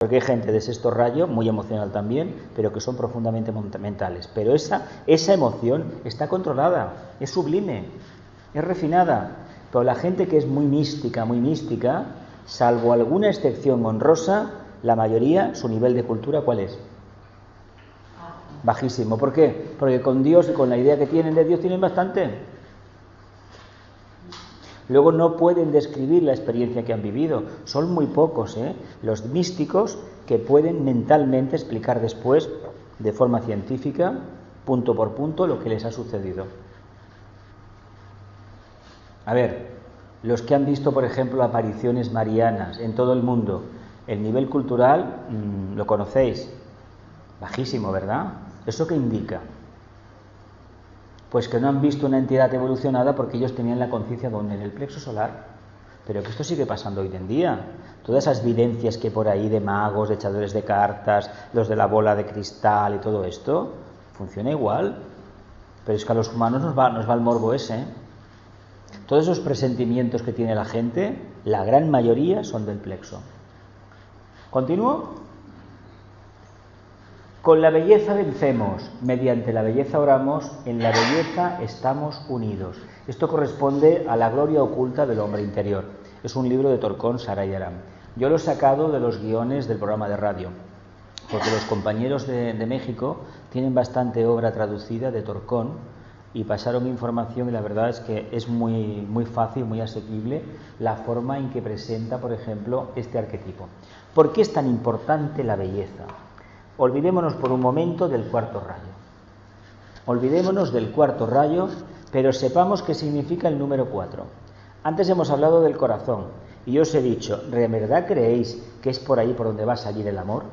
Porque hay gente de sexto rayo, muy emocional también, pero que son profundamente mentales. Pero esa emoción está controlada, es sublime, es refinada. Pero la gente que es muy mística, salvo alguna excepción honrosa, la mayoría, su nivel de cultura, ¿cuál es? Bajísimo. ¿Por qué? Porque con Dios y con la idea que tienen de Dios tienen bastante. Luego no pueden describir la experiencia que han vivido. Son muy pocos, los místicos que pueden mentalmente explicar después, de forma científica, punto por punto, lo que les ha sucedido. A ver, los que han visto, por ejemplo, apariciones marianas en todo el mundo, el nivel cultural, lo conocéis, bajísimo, ¿verdad? ¿Eso qué indica? Pues que no han visto una entidad evolucionada porque ellos tenían la conciencia donde en el plexo solar. Pero que esto sigue pasando hoy en día. Todas esas vivencias que por ahí de magos, de echadores de cartas, los de la bola de cristal y todo esto, funciona igual. Pero es que a los humanos nos va el morbo ese. Todos esos presentimientos que tiene la gente, la gran mayoría son del plexo. ¿Continúo? Con la belleza vencemos, mediante la belleza oramos, en la belleza estamos unidos. Esto corresponde a la gloria oculta del hombre interior. Es un libro de Torcón Sarayaram. Yo lo he sacado de los guiones del programa de radio, porque los compañeros de México tienen bastante obra traducida de Torcón y pasaron información y la verdad es que es muy fácil, muy asequible la forma en que presenta, por ejemplo, este arquetipo. ¿Por qué es tan importante la belleza? Olvidémonos por un momento del cuarto rayo. Olvidémonos del cuarto rayo, pero sepamos qué significa el número 4. Antes hemos hablado del corazón y yo os he dicho, ¿de verdad creéis que es por ahí por donde va a salir el amor?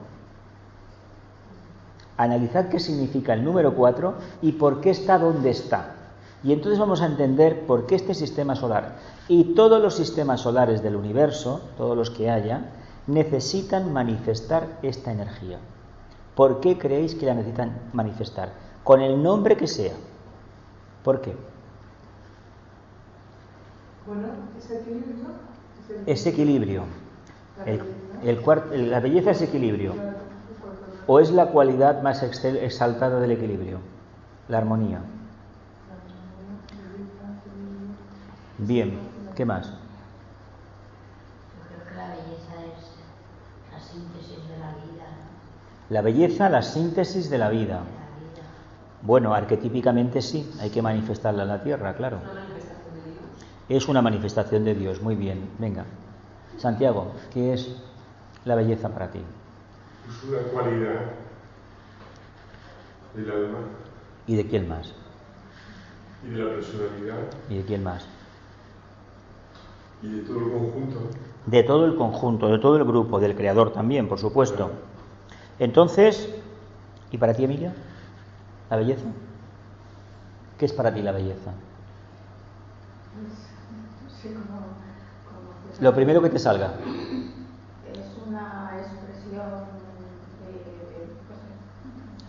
Analizad qué significa el número 4 y por qué está donde está. Y entonces vamos a entender por qué este sistema solar y todos los sistemas solares del universo, todos los que haya, necesitan manifestar esta energía. ¿Por qué creéis que la necesitan manifestar? Con el nombre que sea. ¿Por qué? Bueno, ese equilibrio. Es equilibrio. La belleza es equilibrio. ¿O es la cualidad más exaltada del equilibrio? La armonía. Bien, ¿qué más? Yo creo que la belleza es la síntesis de la vida. La belleza, la síntesis de la vida. Bueno, arquetípicamente sí, hay que manifestarla en la tierra, claro. Es una manifestación de Dios, muy bien. Venga, Santiago, ¿qué es la belleza para ti? Es una cualidad del alma. ¿Y de quién más? Y de la personalidad. ¿Y de quién más? Y de todo el conjunto. De todo el conjunto, de todo el grupo, del creador también, por supuesto. Entonces, ¿y para ti, Emilia? ¿La belleza? ¿Qué es para ti la belleza? Sí, Lo primero que te salga. Es una expresión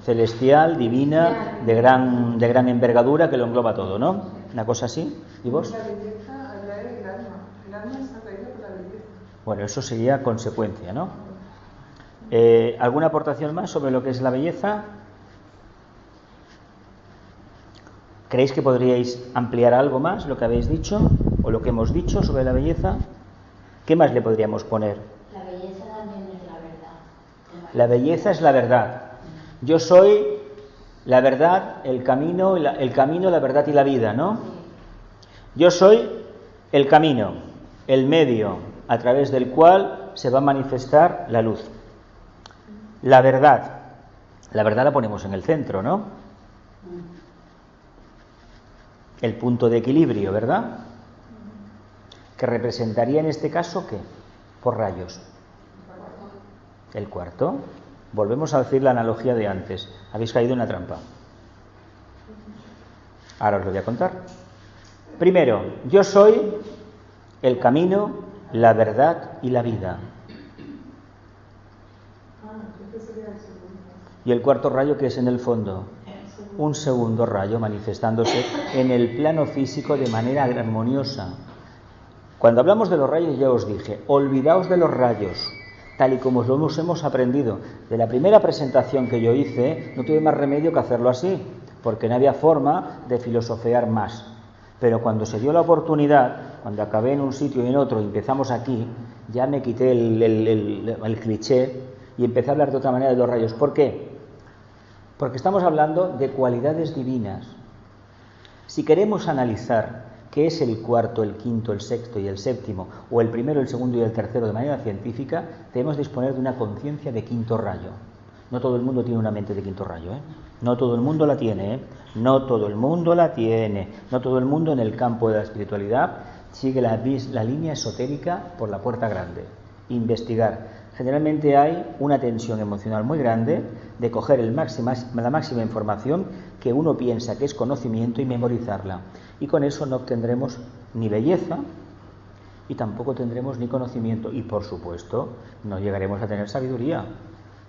Celestial, divina, de gran envergadura que lo engloba todo, ¿no? Una cosa así. ¿Y vos? La belleza atrae el alma. El alma está atraída por la belleza. Bueno, eso sería consecuencia, ¿no? ¿Alguna aportación más sobre lo que es la belleza? ¿Creéis que podríais ampliar algo más lo que habéis dicho o lo que hemos dicho sobre la belleza? ¿Qué más le podríamos poner? La belleza también es la verdad. La belleza es la verdad. Yo soy la verdad, el camino, la verdad y la vida, ¿no? Yo soy el camino, el medio a través del cual se va a manifestar la luz. La verdad la ponemos en el centro, ¿no? El punto de equilibrio, ¿verdad? Que representaría en este caso, ¿qué? Por rayos. El cuarto. Volvemos a decir la analogía de antes. Habéis caído en la trampa. Ahora os lo voy a contar. Primero, yo soy el camino, la verdad y la vida. Y el cuarto rayo, que es en el fondo, un segundo rayo manifestándose en el plano físico de manera armoniosa. Cuando hablamos de los rayos ya os dije, olvidaos de los rayos, tal y como lo hemos aprendido. De la primera presentación que yo hice, no tuve más remedio que hacerlo así, porque no había forma de filosofear más. Pero cuando se dio la oportunidad, cuando acabé en un sitio y en otro y empezamos aquí, ya me quité el cliché y empecé a hablar de otra manera de los rayos. ¿Por qué? Porque estamos hablando de cualidades divinas. Si queremos analizar qué es el cuarto, el quinto, el sexto y el séptimo, o el primero, el segundo y el tercero de manera científica, debemos disponer de una conciencia de quinto rayo. No todo el mundo tiene una mente de quinto rayo, ¿eh? No todo el mundo la tiene, ¿eh? No todo el mundo la tiene. No todo el mundo en el campo de la espiritualidad sigue la línea esotérica por la puerta grande. Investigar. Generalmente hay una tensión emocional muy grande de coger la máxima información que uno piensa que es conocimiento y memorizarla. Y con eso no obtendremos ni belleza y tampoco tendremos ni conocimiento. Y por supuesto no llegaremos a tener sabiduría,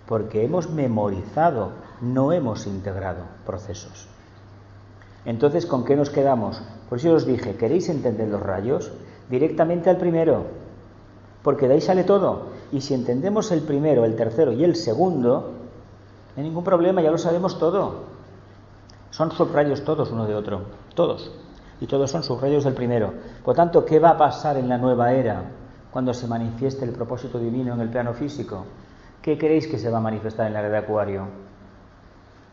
porque hemos memorizado, no hemos integrado procesos. Entonces, ¿con qué nos quedamos? Por eso os dije, ¿queréis entender los rayos? Directamente al primero, porque de ahí sale todo. Y si entendemos el primero, el tercero y el segundo, no hay ningún problema, ya lo sabemos todo. Son subrayos todos uno de otro, todos. Y todos son subrayos del primero. Por tanto, ¿qué va a pasar en la nueva era cuando se manifieste el propósito divino en el plano físico? ¿Qué creéis que se va a manifestar en la era de Acuario?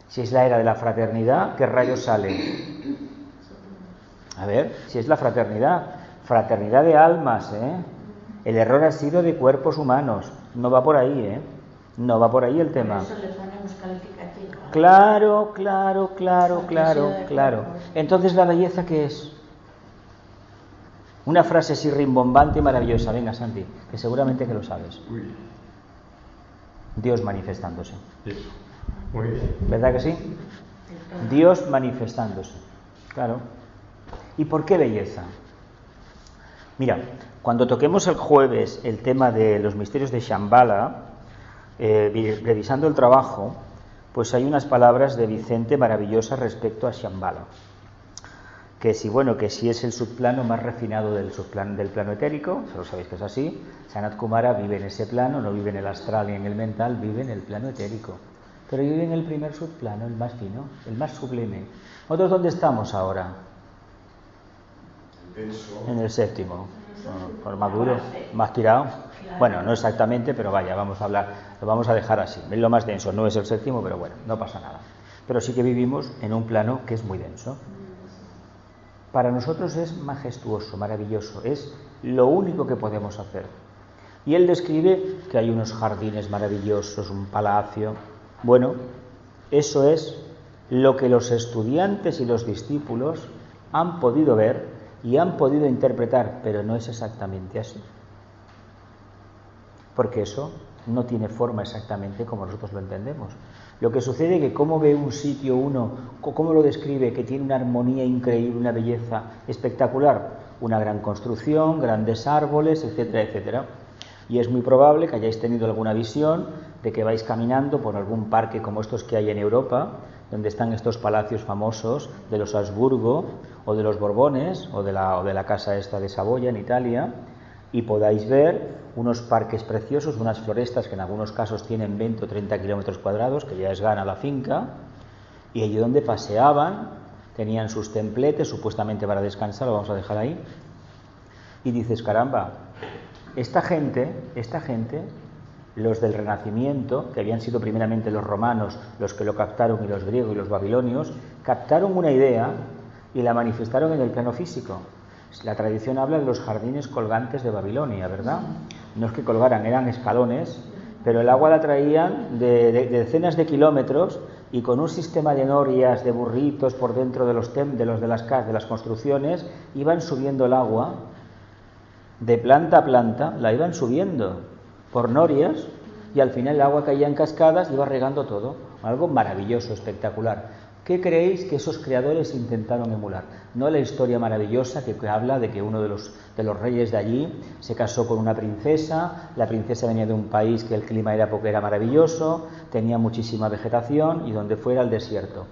Si es la era de la fraternidad, ¿qué rayo sale? A ver, si es la fraternidad de almas, ¿eh? El error ha sido de cuerpos humanos, no va por ahí, ¿eh? No va por ahí el tema. Por eso le ponemos calificativo. Claro. Entonces, ¿la belleza qué es? Una frase así rimbombante y maravillosa. Venga, Santi, que seguramente que lo sabes. Dios manifestándose. Eso. Muy bien. ¿Verdad que sí? Dios manifestándose. Claro. ¿Y por qué belleza? Mira, cuando toquemos el jueves el tema de los misterios de Shambhala, revisando el trabajo, pues hay unas palabras de Vicente maravillosas respecto a Shambhala. Que si es el subplano más refinado del plano etérico, se lo sabéis que es así. Sanat Kumara vive en ese plano, no vive en el astral ni en el mental, vive en el plano etérico. Pero vive en el primer subplano, el más fino, el más sublime. ¿Nosotros dónde estamos ahora? En el séptimo. Por maduro, más tirado. Bueno, no exactamente, pero vaya, vamos a hablar, lo vamos a dejar así. Es lo más denso, no es el séptimo, pero bueno, no pasa nada. Pero sí que vivimos en un plano que es muy denso. Para nosotros es majestuoso, maravilloso, es lo único que podemos hacer. Y él describe que hay unos jardines maravillosos, un palacio. Bueno, eso es lo que los estudiantes y los discípulos han podido ver y han podido interpretar, pero no es exactamente así. Porque eso no tiene forma exactamente como nosotros lo entendemos. Lo que sucede es que cómo ve un sitio uno, cómo lo describe, que tiene una armonía increíble, una belleza espectacular, una gran construcción, grandes árboles, etcétera, etcétera. Y es muy probable que hayáis tenido alguna visión de que vais caminando por algún parque como estos que hay en Europa, donde están estos palacios famosos de los Habsburgo o de los Borbones o de la casa esta de Saboya en Italia, y podáis ver unos parques preciosos, unas florestas que en algunos casos tienen 20 o 30 kilómetros cuadrados, que ya es gana la finca, y allí donde paseaban tenían sus templetes, supuestamente para descansar, lo vamos a dejar ahí, y dices, caramba, esta gente, los del Renacimiento, que habían sido primeramente los romanos los que lo captaron, y los griegos y los babilonios, captaron una idea y la manifestaron en el plano físico. La tradición habla de los jardines colgantes de Babilonia, ¿verdad? No es que colgaran, eran escalones, pero el agua la traían de decenas de kilómetros y con un sistema de norias, de burritos por dentro de las construcciones, iban subiendo el agua de planta a planta, la iban subiendo por norias y al final el agua caía en cascadas y iba regando todo. Algo maravilloso, espectacular. ¿Qué creéis que esos creadores intentaron emular? No la historia maravillosa que habla de que uno de los reyes de allí se casó con una princesa, la princesa venía de un país que el clima era maravilloso, tenía muchísima vegetación y donde fuera el desierto.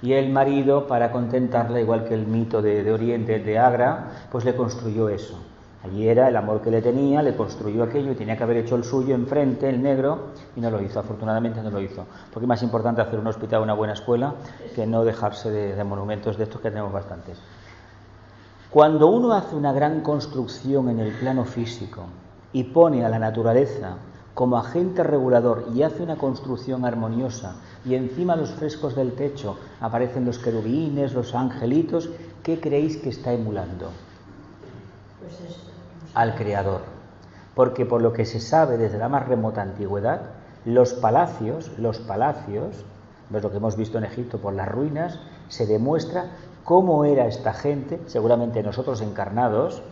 Y el marido, para contentarla, igual que el mito de Oriente, de Agra, pues le construyó eso. Allí era el amor que le tenía, le construyó aquello y tenía que haber hecho el suyo enfrente, el negro, y no lo hizo, afortunadamente no lo hizo. Porque es más importante hacer un hospital o una buena escuela que no dejarse de monumentos de estos, que tenemos bastantes. Cuando uno hace una gran construcción en el plano físico y pone a la naturaleza como agente regulador y hace una construcción armoniosa, y encima los frescos del techo aparecen los querubines, los angelitos, ¿qué creéis que está emulando? Pues esto. Al Creador. Porque por lo que se sabe desde la más remota antigüedad, los palacios, ves lo que hemos visto en Egipto por las ruinas, se demuestra cómo era esta gente, seguramente nosotros encarnados,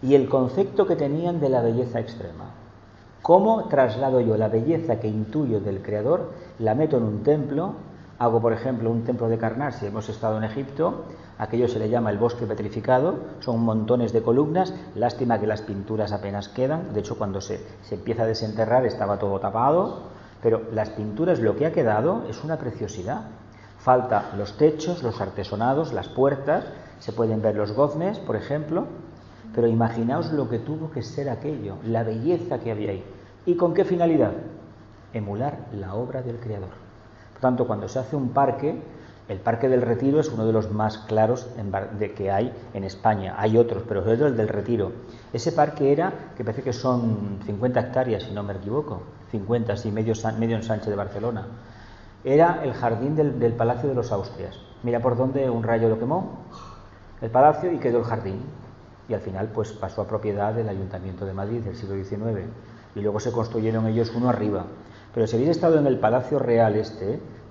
y el concepto que tenían de la belleza extrema. ¿Cómo traslado yo la belleza que intuyo del Creador, la meto en un templo? Hago, por ejemplo, un templo de Karnak, si hemos estado en Egipto, aquello se le llama el bosque petrificado, son montones de columnas, lástima que las pinturas apenas quedan, de hecho cuando se empieza a desenterrar estaba todo tapado, pero las pinturas, lo que ha quedado es una preciosidad. Falta los techos, los artesonados, las puertas, se pueden ver los goznes, por ejemplo, pero imaginaos lo que tuvo que ser aquello, la belleza que había ahí. ¿Y con qué finalidad? Emular la obra del Creador. Por tanto, cuando se hace un parque, el Parque del Retiro es uno de los más claros que hay en España. Hay otros, pero sobre todo el del Retiro. Ese parque era, que parece que son 50 hectáreas, si no me equivoco, 50, sí, medio ensanche de Barcelona. Era el jardín del Palacio de los Austrias. Mira por dónde un rayo lo quemó, el palacio, y quedó el jardín. Y al final pues pasó a propiedad del Ayuntamiento de Madrid del siglo XIX. Y luego se construyeron ellos uno arriba. Pero si habéis estado en el Palacio Real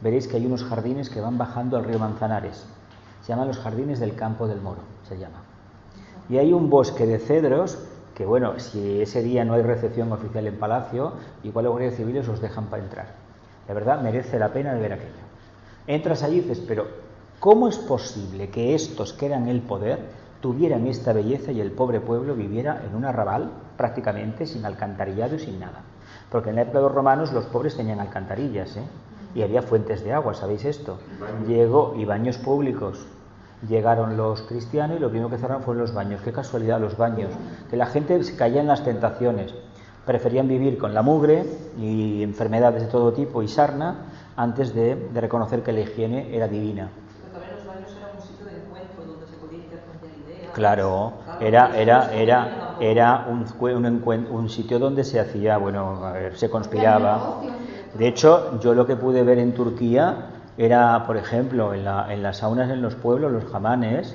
veréis que hay unos jardines que van bajando al río Manzanares. Se llaman los Jardines del Campo del Moro, se llama. Y hay un bosque de cedros que, bueno, si ese día no hay recepción oficial en Palacio, igual los guardias civiles os dejan para entrar. De verdad, merece la pena de ver aquello. Entras allí y dices, pero ¿cómo es posible que estos que eran el poder tuvieran esta belleza y el pobre pueblo viviera en un arrabal prácticamente sin alcantarillado y sin nada? Porque en la época de los romanos los pobres tenían alcantarillas, y había fuentes de agua, ¿sabéis esto? Y baños públicos. Llegaron los cristianos y lo primero que cerraron fueron los baños. Qué casualidad, los baños. Que la gente se caía en las tentaciones. Preferían vivir con la mugre y enfermedades de todo tipo y sarna antes de reconocer que la higiene era divina. Pero también los baños eran un sitio de encuentro donde se podía intercambiar ideas. Claro, era un sitio donde se hacía, se conspiraba. De hecho, yo lo que pude ver en Turquía era, por ejemplo, en las saunas en los pueblos, los jamanes,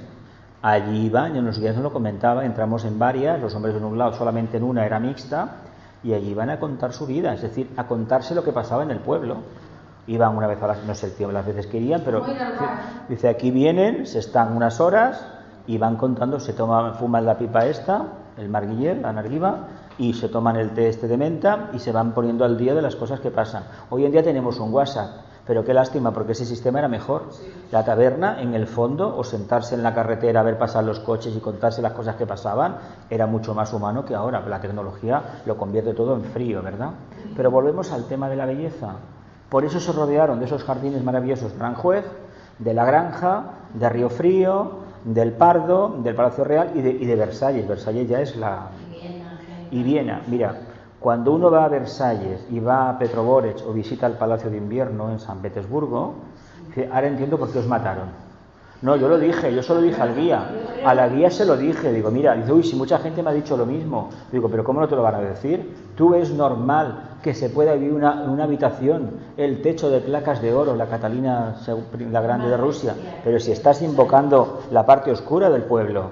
allí iban, en los guías nos lo comentaba, entramos en varias, los hombres en un lado, solamente en una era mixta, y allí iban a contar su vida, es decir, a contarse lo que pasaba en el pueblo. Iban una vez a las, no sé el tiempo, las veces que irían, pero dice, aquí vienen, se están unas horas y van contando, fuman la pipa esta, el marguiller, la narguiba, y se toman el té de menta y se van poniendo al día de las cosas que pasan. Hoy en día tenemos un WhatsApp, pero qué lástima, porque ese sistema era mejor. La taberna, en el fondo, o sentarse en la carretera a ver pasar los coches y contarse las cosas que pasaban, era mucho más humano que ahora. La tecnología lo convierte todo en frío, ¿verdad? Pero volvemos al tema de la belleza. Por eso se rodearon de esos jardines maravillosos de Aranjuez, de La Granja, de Río Frío, del Pardo, del Palacio Real y de Versalles. Versalles ya es la... Y Viena, mira, cuando uno va a Versalles y va a Petroborech o visita el Palacio de Invierno en San Petersburgo, dice, ahora entiendo por qué os mataron. No, yo se lo dije al guía. A la guía se lo dije, digo, mira, dice, uy, si mucha gente me ha dicho lo mismo. Digo, pero ¿cómo no te lo van a decir? Tú es normal que se pueda vivir una habitación, el techo de placas de oro, la Catalina la Grande de Rusia, pero si estás invocando la parte oscura del pueblo,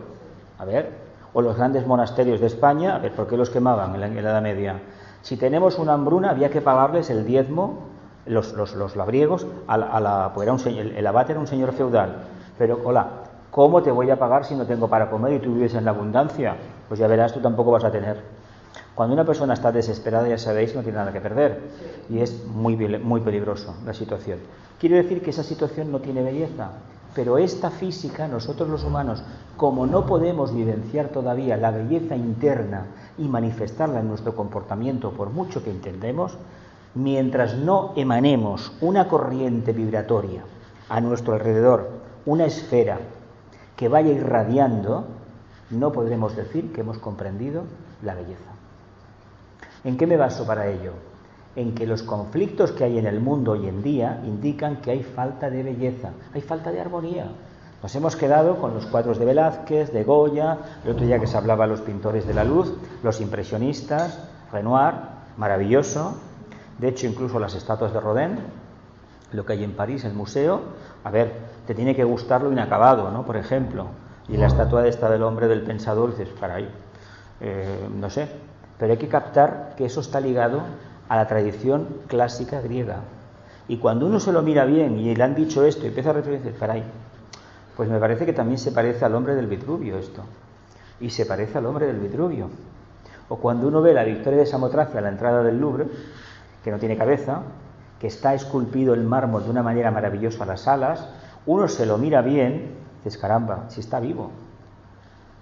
a ver, o los grandes monasterios de España, a ver, ¿por qué los quemaban en la Edad Media? Si tenemos una hambruna, había que pagarles el diezmo, los labriegos, pues el abate era un señor feudal. Pero, hola, ¿cómo te voy a pagar si no tengo para comer y tú vives en la abundancia? Pues ya verás, tú tampoco vas a tener. Cuando una persona está desesperada, ya sabéis, no tiene nada que perder. Y es muy peligroso la situación. Quiere decir que esa situación no tiene belleza. Pero esta física, nosotros los humanos, como no podemos vivenciar todavía la belleza interna y manifestarla en nuestro comportamiento, por mucho que intentemos, mientras no emanemos una corriente vibratoria a nuestro alrededor, una esfera que vaya irradiando, no podremos decir que hemos comprendido la belleza. ¿En qué me baso para ello? En que los conflictos que hay en el mundo hoy en día indican que hay falta de belleza, hay falta de armonía. Nos hemos quedado con los cuadros de Velázquez, de Goya, el otro día que se hablaba de los pintores de la luz, los impresionistas, Renoir, maravilloso. De hecho, incluso las estatuas de Rodin, lo que hay en París, el museo, a ver, te tiene que gustar lo inacabado, ¿no? Por ejemplo, y la estatua esta del hombre del pensador, dices, caray, no sé, pero hay que captar que eso está ligado a la tradición clásica griega. Y cuando uno se lo mira bien y le han dicho esto y empieza a reflexionar, dices, caray, pues me parece que también se parece al hombre del Vitruvio esto, y se parece al hombre del Vitruvio. O cuando uno ve la Victoria de Samotracia a la entrada del Louvre, que no tiene cabeza, que está esculpido el mármol de una manera maravillosa a las alas, uno se lo mira bien, dices, caramba, si está vivo.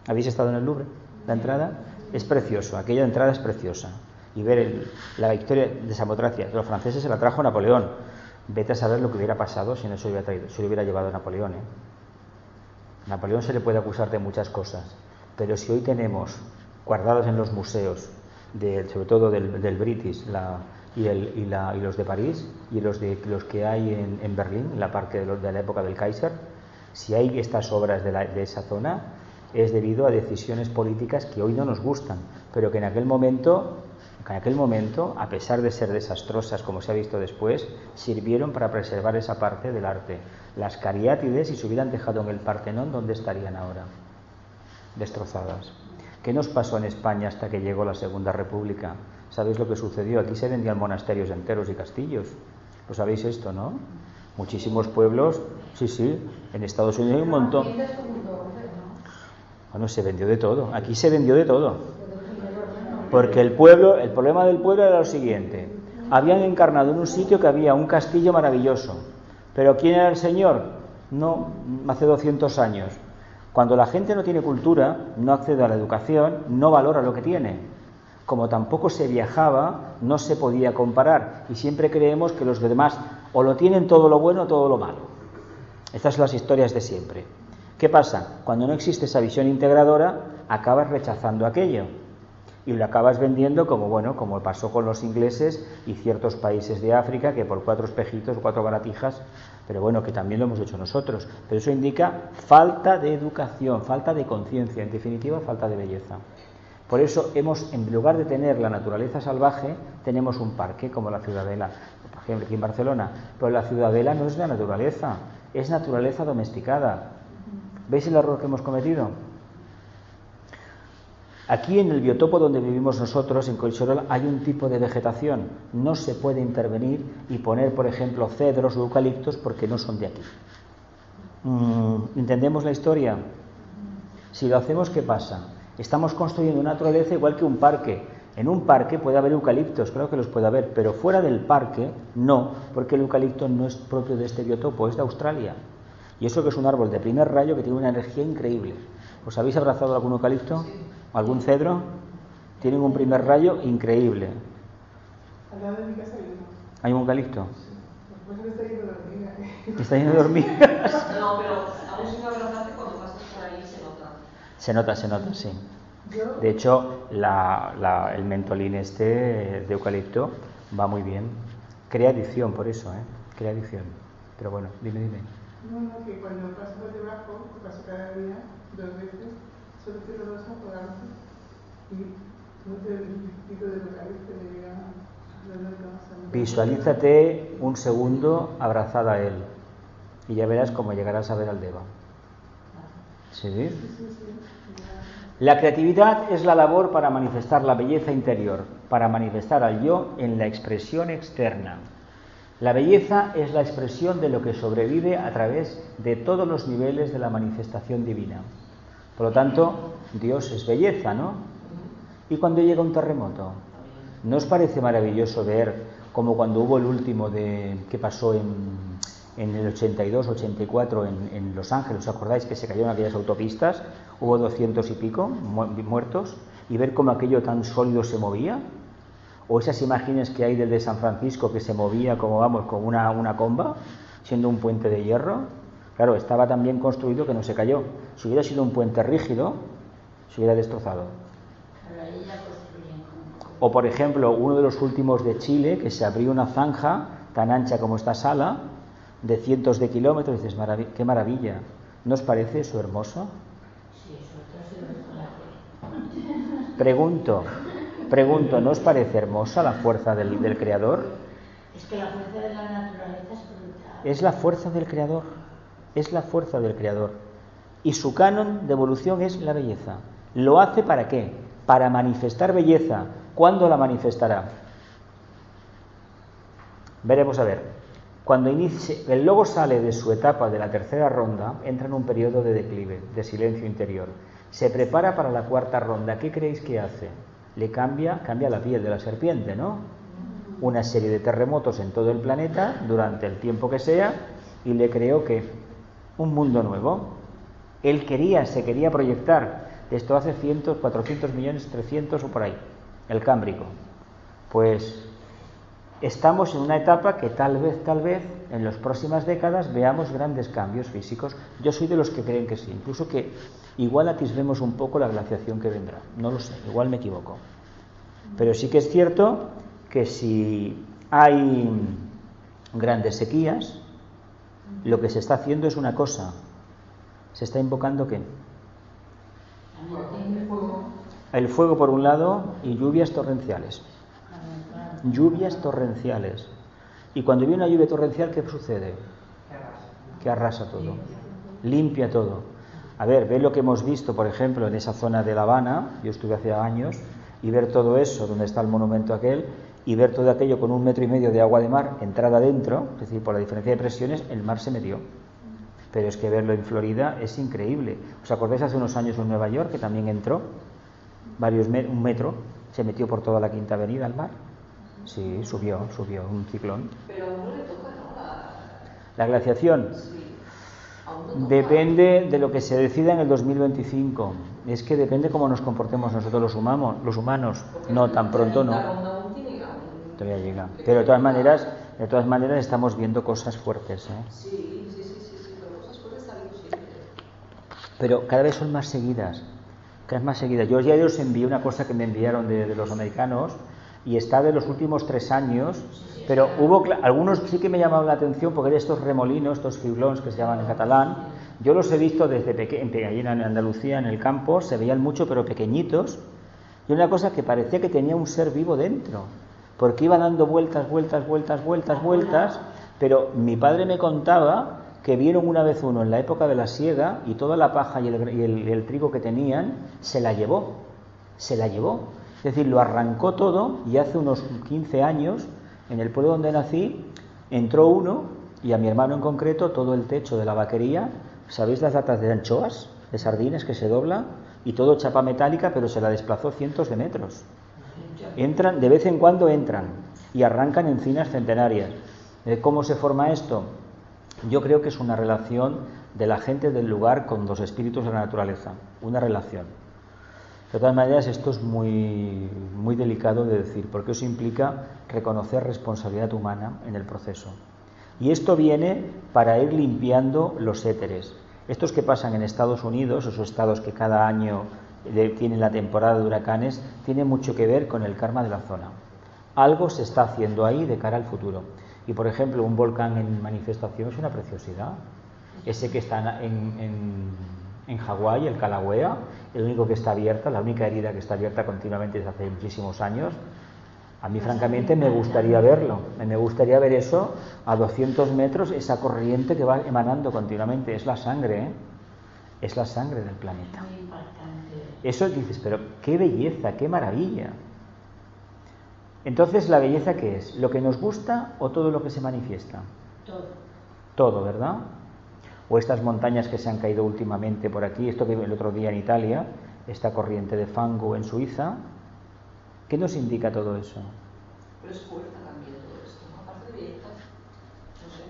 ¿Habéis estado en el Louvre? La entrada es precioso, aquella entrada es preciosa. Y ver la Victoria de Samotracia, los franceses se la trajo Napoleón. Vete a saber lo que hubiera pasado si no se hubiera traído, si lo hubiera llevado Napoleón. Napoleón se le puede acusar de muchas cosas, pero si hoy tenemos guardados en los museos, sobre todo del British y los de París y los que hay en Berlín, en la parte de la época del Kaiser, si hay estas obras de esa zona, es debido a decisiones políticas que hoy no nos gustan, pero que en aquel momento, a pesar de ser desastrosas, como se ha visto después, sirvieron para preservar esa parte del arte. Las cariátides, si se hubieran dejado en el Partenón, ¿dónde estarían ahora? Destrozadas. ¿Qué nos pasó en España hasta que llegó la Segunda República? ¿Sabéis lo que sucedió? Aquí se vendían monasterios enteros y castillos. ¿Lo sabéis esto, no? Muchísimos pueblos, sí, en Estados Unidos hay un montón. Bueno, se vendió de todo. Aquí se vendió de todo. Porque el problema del pueblo era lo siguiente. Habían encarnado en un sitio que había un castillo maravilloso. ¿Pero quién era el señor? No, hace 200 años. Cuando la gente no tiene cultura, no accede a la educación, no valora lo que tiene. Como tampoco se viajaba, no se podía comparar. Y siempre creemos que los demás o lo tienen todo lo bueno o todo lo malo. Estas son las historias de siempre. ¿Qué pasa? Cuando no existe esa visión integradora, acabas rechazando aquello. Y lo acabas vendiendo como pasó con los ingleses y ciertos países de África, que por 4 espejitos o 4 baratijas, pero bueno, que también lo hemos hecho nosotros. Pero eso indica falta de educación, falta de conciencia, en definitiva, falta de belleza. Por eso en lugar de tener la naturaleza salvaje, tenemos un parque como la Ciudadela, por ejemplo aquí en Barcelona. Pero la Ciudadela no es la naturaleza, es naturaleza domesticada. ¿Veis el error que hemos cometido? Aquí en el biotopo donde vivimos nosotros, en Collserola, hay un tipo de vegetación. No se puede intervenir y poner, por ejemplo, cedros o eucaliptos porque no son de aquí. ¿Entendemos la historia? Si lo hacemos, ¿qué pasa? Estamos construyendo una naturaleza igual que un parque. En un parque puede haber eucaliptos, claro que los puede haber, pero fuera del parque no, porque el eucalipto no es propio de este biotopo, es de Australia. Y eso que es un árbol de primer rayo que tiene una energía increíble. ¿Os habéis abrazado algún eucalipto? ¿Algún cedro? Tienen un primer rayo increíble. Al lado de mi casa hay uno. ¿Hay un eucalipto? Sí. Pues está lleno de hormigas. ¿Está lleno de hormigas? No, pero aún sin abrazarte, cuando pasas por ahí se nota, sí. De hecho, el mentolín de eucalipto va muy bien. Crea adicción por eso, crea adicción. Pero bueno, dime. No, que cuando paso por debajo, que paso cada día, 2 veces, solo quiero los ojos antes y no sé, el pico de eucalipto me llega a la casa. Visualízate un segundo abrazada a él y ya verás cómo llegarás a ver al Deva. ¿Sí? La creatividad es la labor para manifestar la belleza interior, para manifestar al yo en la expresión externa. La belleza es la expresión de lo que sobrevive a través de todos los niveles de la manifestación divina. Por lo tanto, Dios es belleza, ¿no? ¿Y cuando llega un terremoto? ¿No os parece maravilloso ver como cuando hubo el último que pasó en el 82, 84 en Los Ángeles? ¿Os acordáis que se cayeron aquellas autopistas? Hubo 200 y pico muertos, y ver cómo aquello tan sólido se movía. O esas imágenes que hay desde San Francisco que se movía como una comba, siendo un puente de hierro. Claro, estaba tan bien construido que no se cayó. Si hubiera sido un puente rígido, se hubiera destrozado. O por ejemplo, uno de los últimos de Chile, que se abrió una zanja tan ancha como esta sala, de cientos de kilómetros, y dices, qué maravilla. ¿No os parece eso hermoso? Pregunto, ¿no os parece hermosa la fuerza del Creador? Es que la fuerza de la naturaleza es brutal. Es la fuerza del Creador, es la fuerza del Creador. Y su canon de evolución es la belleza. ¿Lo hace para qué? Para manifestar belleza. ¿Cuándo la manifestará? Veremos a ver. Cuando el logo sale de su etapa de la tercera ronda, entra en un periodo de declive, de silencio interior. Se prepara para la cuarta ronda. ¿Qué creéis que hace? Le cambia la piel de la serpiente, ¿no? Una serie de terremotos en todo el planeta durante el tiempo que sea, y le creó que un mundo nuevo. Él se quería proyectar. Esto hace 100, 400 millones, 300 o por ahí, el Cámbrico. Pues estamos en una etapa que tal vez, en las próximas décadas veamos grandes cambios físicos. Yo soy de los que creen que sí, incluso que igual atisbemos un poco la glaciación que vendrá. No lo sé, igual me equivoco. Pero sí que es cierto que si hay grandes sequías, lo que se está haciendo es una cosa. ¿Se está invocando qué? El fuego por un lado y lluvias torrenciales. Lluvias torrenciales. Y cuando viene una lluvia torrencial, ¿qué sucede? Que arrasa todo. Limpia todo. A ver, ve lo que hemos visto, por ejemplo, en esa zona de La Habana. Yo estuve hace años, y ver todo eso, donde está el monumento aquel, y ver todo aquello con 1,5 metros de agua de mar entrada adentro, es decir, por la diferencia de presiones, el mar se metió. Pero es que verlo en Florida es increíble. ¿Os acordáis hace unos años en Nueva York, que también entró? Un metro, se metió por toda la Quinta Avenida al mar. Sí, subió un ciclón. Pero a uno le toca, ¿no? La glaciación. Sí. Depende de lo que se decida en el 2025. Es que depende cómo nos comportemos nosotros los humanos. No, tan pronto no. Todavía llega. Pero de todas maneras estamos viendo cosas fuertes, ¿eh? Sí, pero cosas fuertes salimos siempre. Pero cada vez son más seguidas. Yo ya os envié una cosa que me enviaron de los americanos, y está de los últimos 3 años, pero hubo algunos sí que me llamaron la atención, porque de estos remolinos, estos fiblons que se llaman en catalán, yo los he visto desde pequeño, en Andalucía, en el campo, se veían mucho, pero pequeñitos, y una cosa que parecía que tenía un ser vivo dentro, porque iba dando vueltas, pero mi padre me contaba que vieron una vez uno en la época de la siega, y toda la paja y el trigo que tenían se la llevó. Es decir, lo arrancó todo, y hace unos 15 años, en el pueblo donde nací, entró uno, y a mi hermano en concreto, todo el techo de la vaquería, ¿sabéis las latas de anchoas, de sardinas que se dobla? Y todo chapa metálica, pero se la desplazó cientos de metros. Entran, de vez en cuando entran, y arrancan encinas centenarias. ¿Cómo se forma esto? Yo creo que es una relación de la gente del lugar con los espíritus de la naturaleza, una relación. De todas maneras, esto es muy, muy delicado de decir, porque eso implica reconocer responsabilidad humana en el proceso. Y esto viene para ir limpiando los éteres. Estos que pasan en Estados Unidos, esos estados que cada año tienen la temporada de huracanes, tienen mucho que ver con el karma de la zona. Algo se está haciendo ahí de cara al futuro. Y, por ejemplo, un volcán en manifestación es una preciosidad. Ese que está en Hawái, el Kilauea, el único que está abierta, la única herida que está abierta continuamente desde hace muchísimos años. A mí, francamente, me gustaría verlo. Me gustaría ver eso a 200 metros, esa corriente que va emanando continuamente. Es la sangre, ¿eh? Es la sangre del planeta. Eso dices, pero qué belleza, qué maravilla. Entonces, ¿la belleza qué es? ¿Lo que nos gusta o todo lo que se manifiesta? Todo, ¿verdad? O estas montañas que se han caído últimamente por aquí, esto que el otro día en Italia, esta corriente de fango en Suiza. ¿Qué nos indica todo eso? Pero es fuerza también todo esto, ¿no? Aparte de belleza, no sé,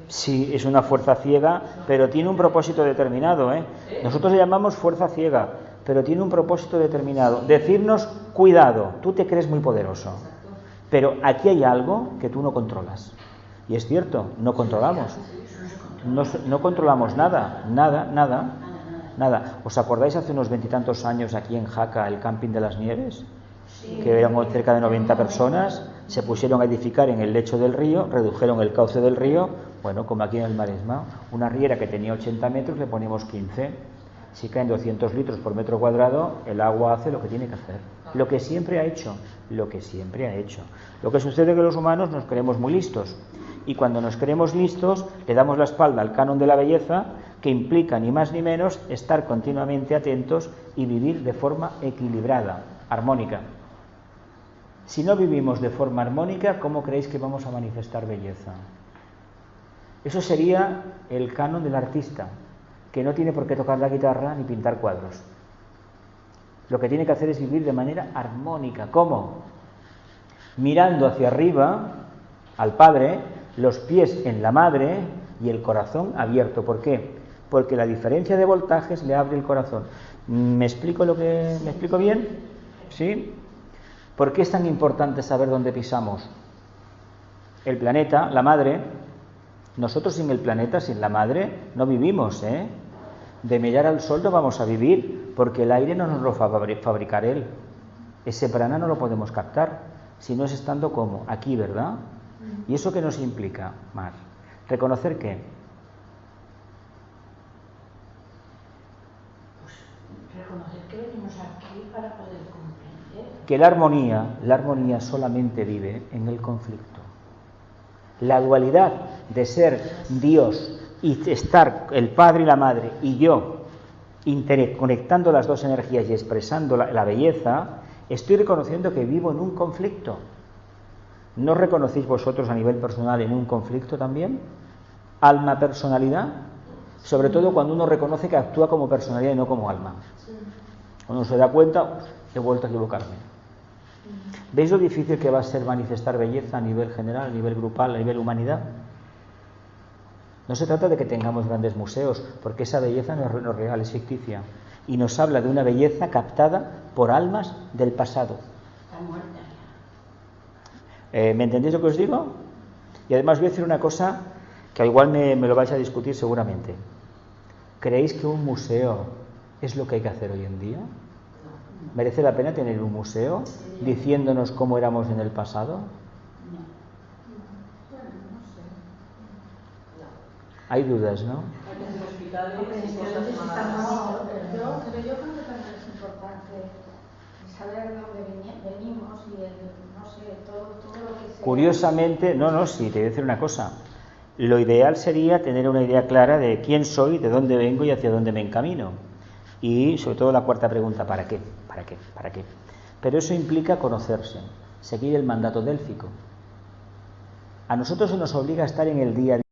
Sí, es una fuerza ciega, pero tiene un propósito determinado, ¿eh? Nosotros le llamamos fuerza ciega, pero tiene un propósito determinado. Decirnos, cuidado, tú te crees muy poderoso, pero aquí hay algo que tú no controlas. Y es cierto, no controlamos. No controlamos nada. Nada. ¿Os acordáis hace unos 20 y tantos años aquí en Jaca el camping de las Nieves? Sí. Que éramos cerca de 90 personas, se pusieron a edificar en el lecho del río, redujeron el cauce del río, bueno, como aquí en el Maresma, una riera que tenía 80 metros le ponemos 15. Si caen 200 litros por metro cuadrado, el agua hace lo que tiene que hacer. Lo que siempre ha hecho, lo que siempre ha hecho. Lo que sucede es que los humanos nos creemos muy listos. Y cuando nos creemos listos, le damos la espalda al canon de la belleza, que implica ni más ni menos estar continuamente atentos y vivir de forma equilibrada, armónica. Si no vivimos de forma armónica, ¿cómo creéis que vamos a manifestar belleza? Eso sería el canon del artista, que no tiene por qué tocar la guitarra ni pintar cuadros. Lo que tiene que hacer es vivir de manera armónica. ¿Cómo? Mirando hacia arriba al Padre, los pies en la Madre y el corazón abierto. ¿Por qué? Porque la diferencia de voltajes le abre el corazón. ¿Me explico bien? ¿Sí? ¿Por qué es tan importante saber dónde pisamos? El planeta, la Madre, nosotros sin el planeta, sin la Madre, no vivimos, ¿eh? De mirar al sol no vamos a vivir, porque el aire no nos lo va a fabricar él. Ese prana no lo podemos captar, si no es estando como aquí, ¿verdad? ¿Y eso qué nos implica, Mar? ¿Reconocer qué? Pues reconocer que venimos aquí para poder comprender. Que la armonía solamente vive en el conflicto. La dualidad de ser Dios y estar el Padre y la Madre y yo interconectando las dos energías y expresando la belleza, estoy reconociendo que vivo en un conflicto. ¿No reconocéis vosotros a nivel personal en un conflicto también? Alma, personalidad, sobre todo cuando uno reconoce que actúa como personalidad y no como alma. Cuando uno se da cuenta, he vuelto a equivocarme. ¿Veis lo difícil que va a ser manifestar belleza a nivel general, a nivel grupal, a nivel humanidad? No se trata de que tengamos grandes museos, porque esa belleza no es real, es ficticia. Y nos habla de una belleza captada por almas del pasado. Está muerta ya. ¿Me entendéis lo que os digo? Y además voy a decir una cosa que igual me lo vais a discutir seguramente. ¿Creéis que un museo es lo que hay que hacer hoy en día? ¿Merece la pena tener un museo diciéndonos cómo éramos en el pasado? Hay dudas, ¿no? Pero yo creo que también es importante saber de dónde venimos y no sé, todo lo que sea. Curiosamente, sí, te voy a decir una cosa. Lo ideal sería tener una idea clara de quién soy, de dónde vengo y hacia dónde me encamino. Y sobre todo la cuarta pregunta, ¿para qué? ¿Para qué? ¿Para qué? Pero eso implica conocerse, seguir el mandato délfico. A nosotros se nos obliga a estar en el día a día.